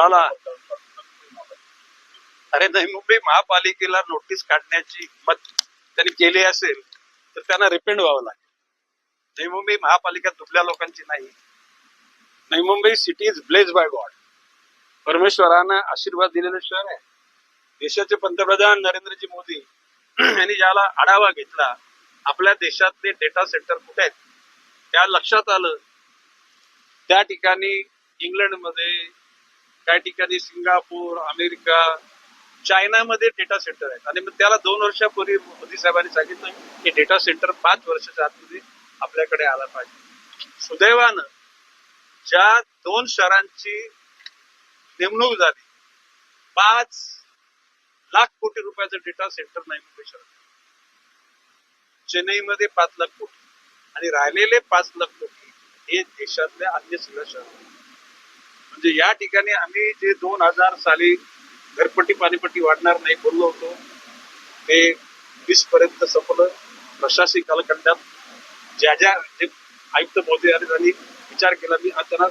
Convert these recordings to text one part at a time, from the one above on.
बोलायला अरे नवी मुंबई महापालिकेला नोटीस काढण्याची हिंमत त्यांनी केली असेल तर त्यांना रिपेंड व्हावं लागेल. नवी मुंबई महापालिका दुबळ्या लोकांची नाही. Navi Mumbai city is blessed by God. परमेश्वरानं आशीर्वाद दिलेलं शहर आहे. देशाचे पंतप्रधान नरेंद्रजी मोदी यांनी ज्याला आढावा घेतला आपल्या देशातले डेटा सेंटर कुठे आहेत त्या लक्षात आलं. त्या ठिकाणी इंग्लंडमध्ये, काही ठिकाणी सिंगापूर, अमेरिका, चायनामध्ये डेटा सेंटर आहेत. आणि मग त्याला 2 वर्षापूर्वी मोदी साहेबांनी सांगितलं की डेटा सेंटर 5 वर्षाच्या आतमध्ये आपल्याकडे आला पाहिजे. सुदैवानं ज्या 2 शहरांची नेमणूक झाली 5 लाख कोटी रुपयाचं डेटा सेंटर नाही मुंबई शहरात. चेन्नईमध्ये 5 लाख कोटी आणि राहिलेले 5 लाख कोटी हे देशातल्या अन्य सगळ्या शहर. म्हणजे या ठिकाणी आम्ही जे 2000 साली घरपट्टी पाणीपट्टी वाढणार नाही बोललो होतो ते 20 पर्यंत संपलं. प्रशासकीय कालखंडात ज्या जे आयुक्त मोदी यांनी विचार केला, मी त्यांना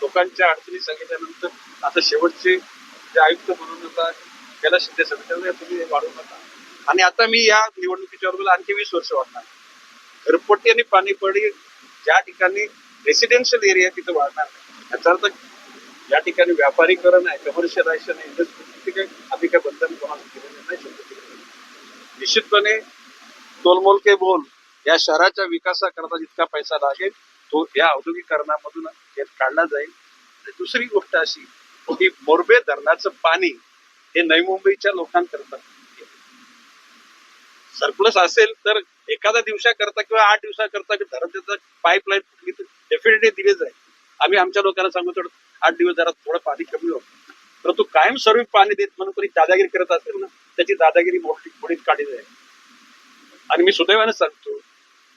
लोकांच्या अडचणी सांगितल्यानंतर आता शेवटचे जे आयुक्त म्हणून आता कैलास शिंदे समितीने तुम्ही वाढवू नका. आणि आता मी या निवडणुकीच्या बरोबर आणखी 20 वर्ष वाढणार. घरपट्टी आणि पाणीपट्टी ज्या ठिकाणी रेसिडेन्शियल एरिया तिथे वाढणार नाही. याचा अर्थ या ठिकाणी व्यापारीकरण आहे, कमर्शियलायझेशन आहे, इंडस्ट्री काय आम्ही काय बंधन कोणाला केलेलं नाही. निश्चितपणे तोलमोल बोल या शहराच्या विकासाकरता जितका पैसा लागेल तो या औद्योगिकरणामधून काढला जाईल. आणि दुसरी गोष्ट अशी की मोरबे धरणाचं पाणी हे नवी मुंबईच्या लोकांकरता सरप्लस असेल तर एखादा दिवसाकरता किंवा 8 दिवसाकरता धरणाचं पाईपलाईन फुटली तर डेफिनेटली दिली जाईल. आम्ही आमच्या लोकांना सांगू 8 दिवस जरा थोडं पाणी कमी होतं, परंतु कायम स्वरूपी पाणी देत म्हणून कोणी दादागिरी करत असेल ना त्याची दादागिरी मोडीत काढली जाईल. आणि मी सुदैवानं सांगतो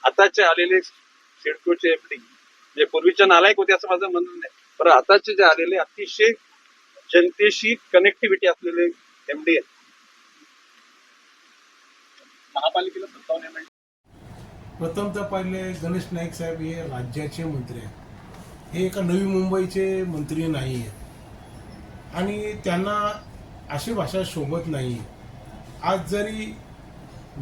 आताचे आलेले सिडकोचे एमडी जे पूर्वीच्या नालायक होते असं माझं म्हणणं नाही, पण आताचे जे आलेले अतिशय जनतेशी कनेक्टिव्हिटी असलेले एमडी आहेत. महापालिकेला 57 एमडी. प्रथम तर पहिले गणेश नाईक साहेब हे राज्याचे मंत्री आहेत. हे एका नवी मुंबईचे मंत्री नाही आहेत आणि त्यांना अशी भाषा शोभत नाही. आज जरी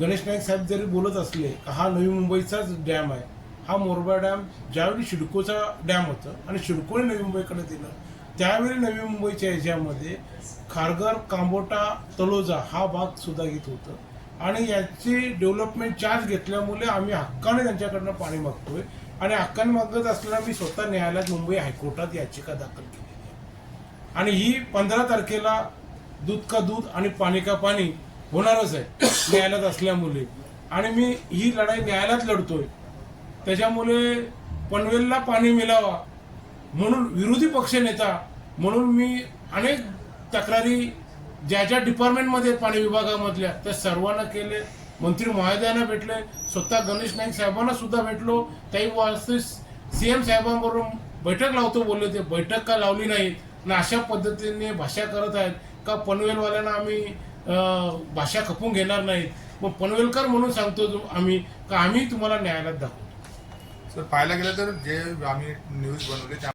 गणेश नाईक साहेब जरी बोलत असले हा नवी मुंबईचाच डॅम आहे, हा मोरबा डॅम ज्यावेळी सिडकोचा डॅम होता आणि सिडकोने नवी मुंबईकडे दिलं त्यावेळी नवी मुंबईच्या ह्याच्यामध्ये खारघर, कांबोटा, तलोजा हा भाग सुद्धा घेत होतं. आणि याची डेव्हलपमेंट चार्ज घेतल्यामुळे आम्ही हक्काने त्यांच्याकडनं पाणी मागतोय. आणि हक्काने मागत असताना मी स्वतः न्यायालयात मुंबई हायकोर्टात याचिका दाखल केली आहे. आणि ही 15 तारखेला दूध का दूध आणि पाणी का पाणी होणारच आहे न्यायालयात असल्यामुळे. आणि मी ही लढाई न्यायालयात लढतोय. त्याच्यामुळे पनवेलला पाणी मिळावा म्हणून विरोधी पक्षनेता म्हणून मी अनेक तक्रारी ज्या ज्या डिपार्टमेंटमध्ये पाणी विभागामधल्या त्या सर्वांना केले. मंत्री महोदयांना भेटले, स्वतः गणेश नाईक साहेबांना सुद्धा भेटलो. त्याही वाजते CM साहेबांबरोबर बैठक लावतो बोलले, ते बैठक का लावली नाही ना अशा पद्धतीने भाषा करत आहेत का पनवेलवाल्यांना आम्ही भाषा खपून घेणार नाहीत. मग पनवेलकर म्हणून सांगतो आम्ही का आम्ही तुम्हाला न्यायालयात दाखवतो. सर पाहायला गेलं तर जे आम्ही न्यूज बनवले